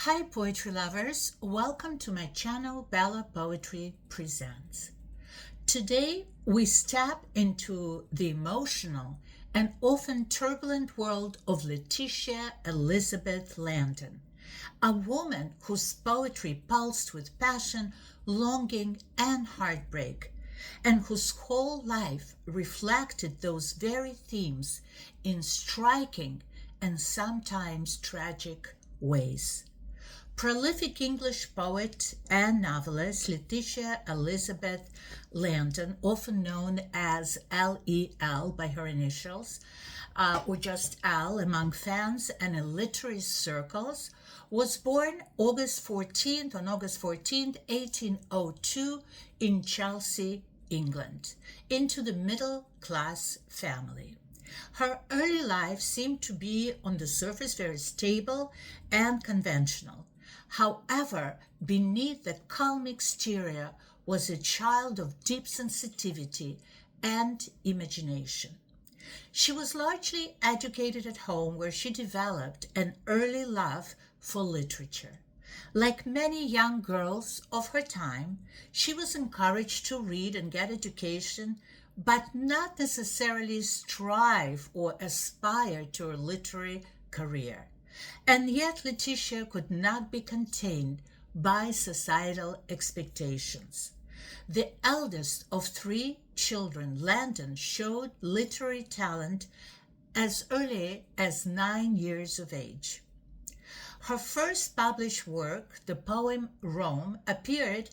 Hi poetry lovers, welcome to my channel Bella Poetry Presents. Today we step into the emotional and often turbulent world of Letitia Elizabeth Landon, a woman whose poetry pulsed with passion, longing, and heartbreak, and whose whole life reflected those very themes in striking and sometimes tragic ways. Prolific English poet and novelist Letitia Elizabeth Landon, often known as L.E.L by her initials, or just L among fans and in literary circles, was born on August 14th, 1802 in Chelsea, England, into the middle-class family. Her early life seemed to be on the surface very stable and conventional. However, beneath that calm exterior was a child of deep sensitivity and imagination. She was largely educated at home, where she developed an early love for literature. Like many young girls of her time, she was encouraged to read and get education, but not necessarily strive or aspire to a literary career. And yet Letitia could not be contained by societal expectations. The eldest of three children, Landon showed literary talent as early as 9 years of age. Her first published work, the poem Rome, appeared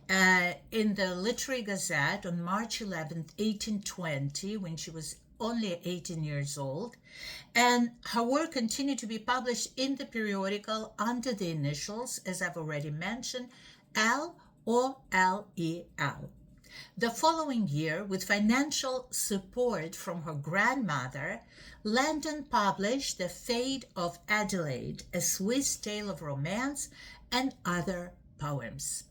in the Literary Gazette on March 11th, 1820, when she was only 18 years old, and her work continued to be published in the periodical under the initials, as I've already mentioned, L or L.E.L. The following year, with financial support from her grandmother, Landon published The Fate of Adelaide, a Swiss tale of romance, and other poems.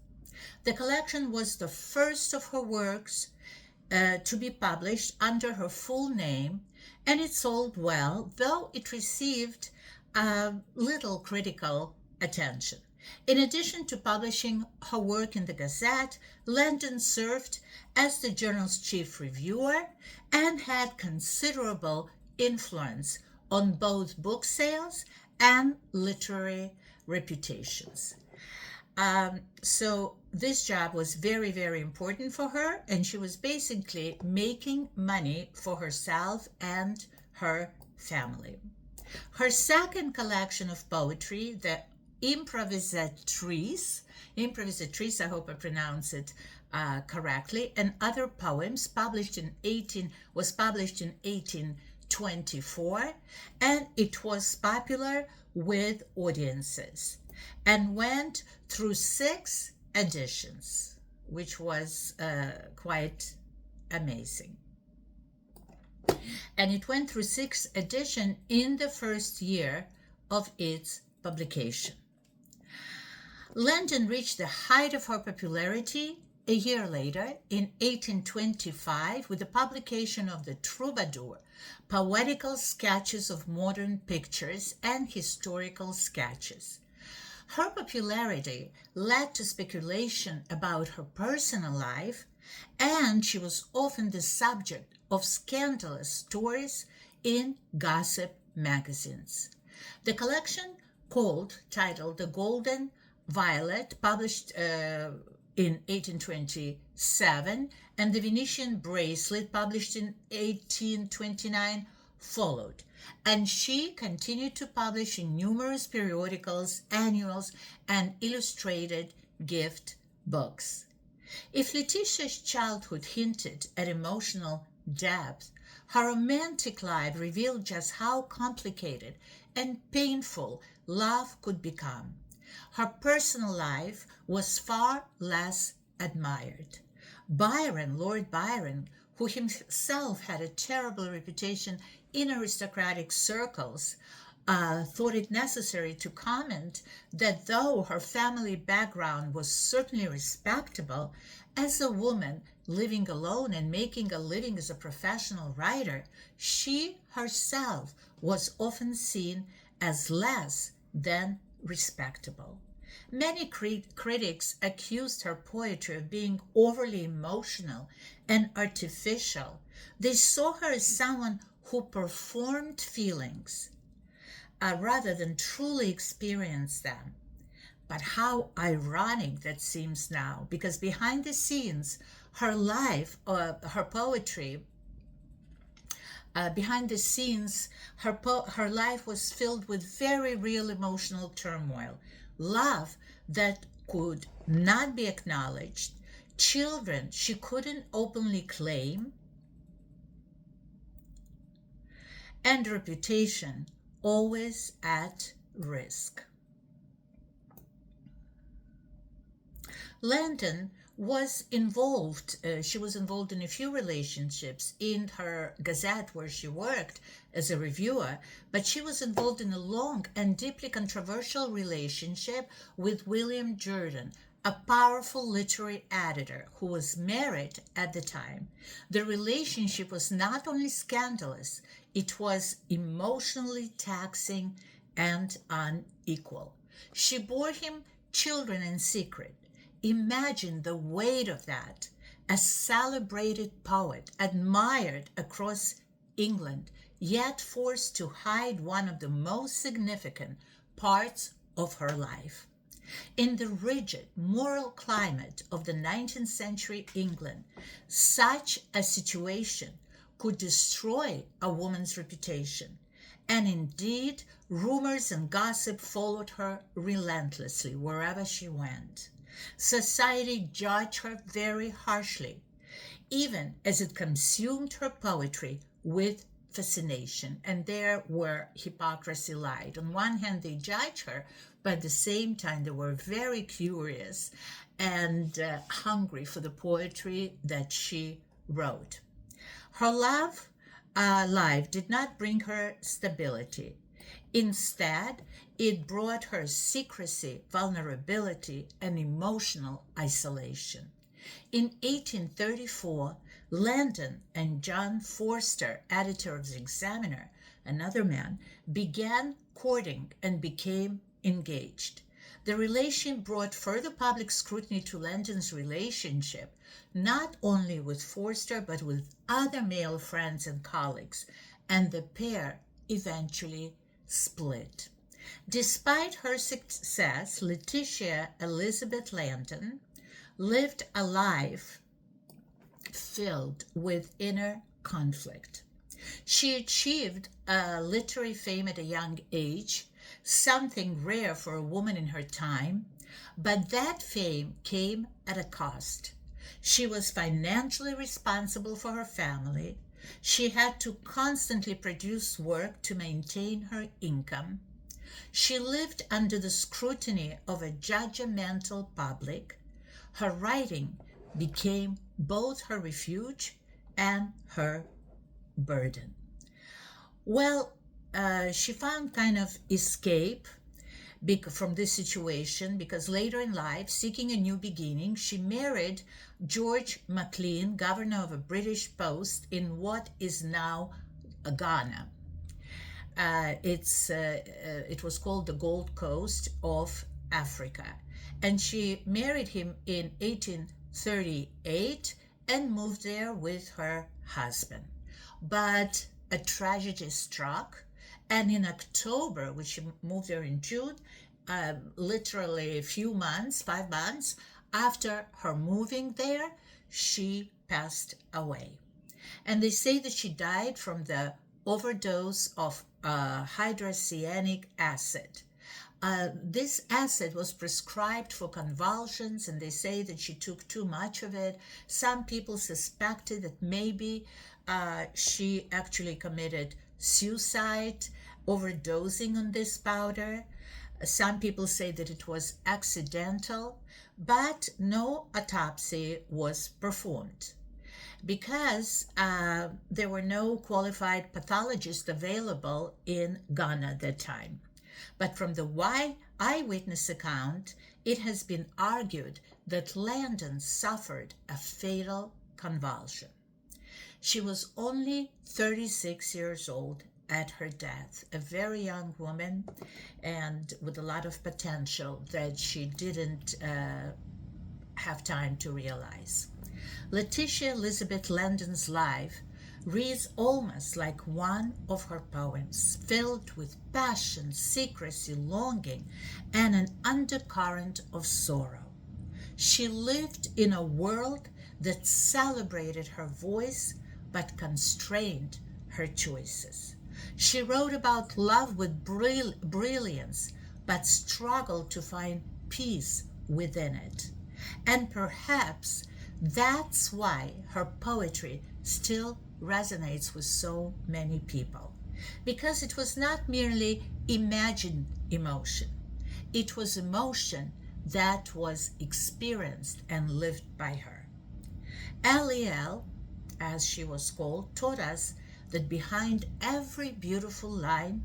The collection was the first of her works to be published under her full name, and it sold well, though it received little critical attention. In addition to publishing her work in the Gazette, Landon served as the journal's chief reviewer and had considerable influence on both book sales and literary reputations. So this job was very, very important for her, and she was basically making money for herself and her family. Her second collection of poetry, the Improvisatrice, I hope I pronounce it correctly, and other poems, was published in 1824, and it was popular with audiences and went through 6 editions, which was quite amazing. And it went through 6 editions in the first year of its publication. Landon reached the height of her popularity a year later, in 1825, with the publication of The Troubadour, poetical sketches of modern pictures and historical sketches. Her popularity led to speculation about her personal life, and she was often the subject of scandalous stories in gossip magazines. The collection, titled The Golden Violet, published in 1827, and The Venetian Bracelet, published in 1829, followed, and she continued to publish in numerous periodicals, annuals, and illustrated gift books. If Letitia's childhood hinted at emotional depth, her romantic life revealed just how complicated and painful love could become. Her personal life was far less admired. Lord Byron, who himself had a terrible reputation in aristocratic circles, thought it necessary to comment that though her family background was certainly respectable, as a woman living alone and making a living as a professional writer, she herself was often seen as less than respectable. Many critics accused her poetry of being overly emotional and artificial. They saw her as someone who performed feelings rather than truly experience them. But how ironic that seems now, because behind the scenes, her life, her poetry, behind the scenes, her life was filled with very real emotional turmoil, love that could not be acknowledged, children she couldn't openly claim, and reputation always at risk. Landon she was involved in a few relationships in her Gazette where she worked as a reviewer, but she was involved in a long and deeply controversial relationship with William Jordan, a powerful literary editor who was married at the time. The relationship was not only scandalous, it was emotionally taxing and unequal. She bore him children in secret. Imagine the weight of that. A celebrated poet, admired across England, yet forced to hide one of the most significant parts of her life. In the rigid moral climate of the 19th century England, such a situation could destroy a woman's reputation. And indeed, rumors and gossip followed her relentlessly wherever she went. Society judged her very harshly, even as it consumed her poetry with fascination. And there where hypocrisy lied. On one hand, they judged her, but at the same time, they were very curious and hungry for the poetry that she wrote. Her love life did not bring her stability. Instead, it brought her secrecy, vulnerability, and emotional isolation. In 1834, Landon and John Forster, editor of the Examiner, another man, began courting and became engaged. The relation brought further public scrutiny to Landon's relationship, not only with Forster but with other male friends and colleagues, and the pair eventually split. Despite her success, Letitia Elizabeth Landon lived a life filled with inner conflict. She achieved literary fame at a young age, something rare for a woman in her time, but that fame came at a cost. She was financially responsible for her family. She had to constantly produce work to maintain her income. She lived under the scrutiny of a judgmental public. Her writing became both her refuge and her burden. Well, she found kind of escape from this situation because later in life, seeking a new beginning, she married George MacLean, governor of a British post in what is now Ghana. It was called the Gold Coast of Africa. And she married him in 1838 and moved there with her husband. But a tragedy struck, and in October, which she moved there in June, literally a few months, 5 months after her moving there, she passed away. And they say that she died from the overdose of hydrocyanic acid. This acid was prescribed for convulsions, and they say that she took too much of it. Some people suspected that maybe she actually committed suicide, overdosing on this powder. Some people say that it was accidental, but no autopsy was performed because there were no qualified pathologists available in Ghana at that time. But from the eyewitness account, it has been argued that Landon suffered a fatal convulsion. She was only 36 years old at her death, a very young woman and with a lot of potential that she didn't have time to realize. Letitia Elizabeth Landon's life reads almost like one of her poems, filled with passion, secrecy, longing, and an undercurrent of sorrow. She lived in a world that celebrated her voice but constrained her choices. She wrote about love with brilliance but struggled to find peace within it. And perhaps that's why her poetry still resonates with so many people. Because it was not merely imagined emotion, it was emotion that was experienced and lived by her. L.E.L, as she was called, taught us that behind every beautiful line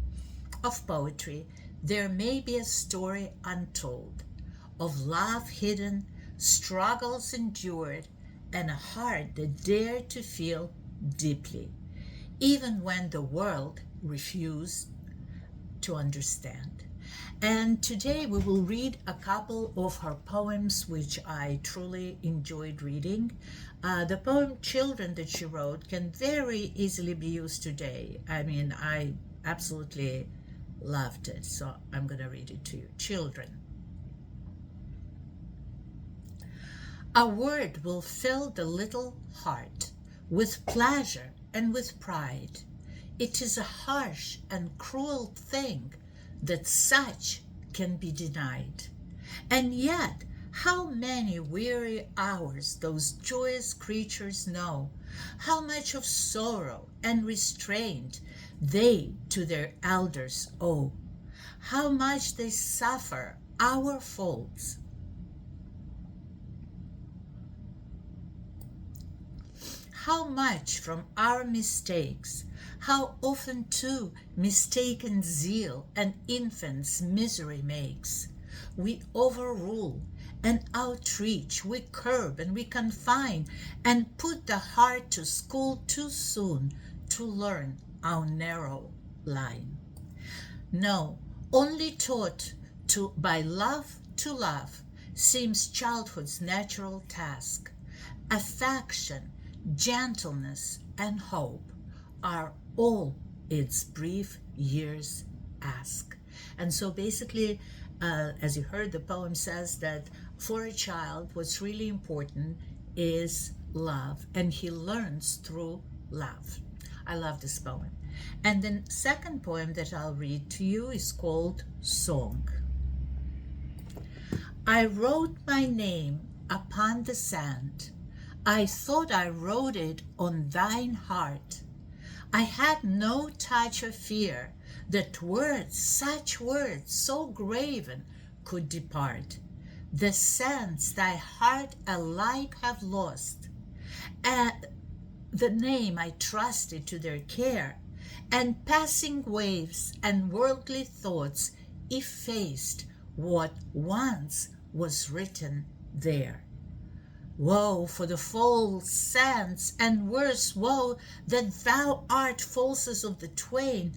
of poetry there may be a story untold, of love hidden, struggles endured, and a heart that dared to feel deeply, even when the world refused to understand. And today we will read a couple of her poems, which I truly enjoyed reading. The poem Children that she wrote can very easily be used today. I mean, I absolutely loved it, so I'm going to read it to you. Children. A word will fill the little heart with pleasure and with pride. It is a harsh and cruel thing that such can be denied. And yet, how many weary hours those joyous creatures know, how much of sorrow and restraint they to their elders owe, how much they suffer our faults, how much from our mistakes, how often too mistaken zeal an infant's misery makes. We overrule and outreach, we curb and we confine, and put the heart to school too soon to learn our narrow line. No, only taught by love to love seems childhood's natural task. Affection, gentleness, and hope are all its brief years ask. And so basically, as you heard, the poem says that for a child, what's really important is love, and he learns through love. I love this poem. And the second poem that I'll read to you is called Song. I wrote my name upon the sand. I thought I wrote it on thine heart. I had no touch of fear that words, such words, so graven, could depart. The sense thy heart alike have lost, and the name I trusted to their care, and passing waves and worldly thoughts effaced what once was written there. Woe for the false sense, and worse woe that thou art falsest of the twain.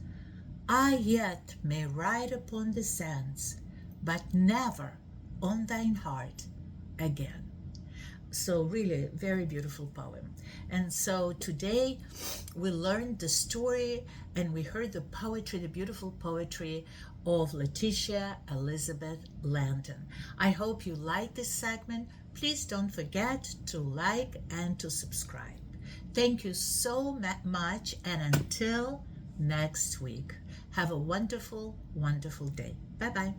I yet may ride upon the sands, but never on thine heart again. So really, very beautiful poem. And so today we learned the story and we heard the poetry, the beautiful poetry of Letitia Elizabeth Landon. I hope you like this segment. Please don't forget to like and to subscribe. Thank you so much, and until next week, have a wonderful, wonderful day. Bye-bye.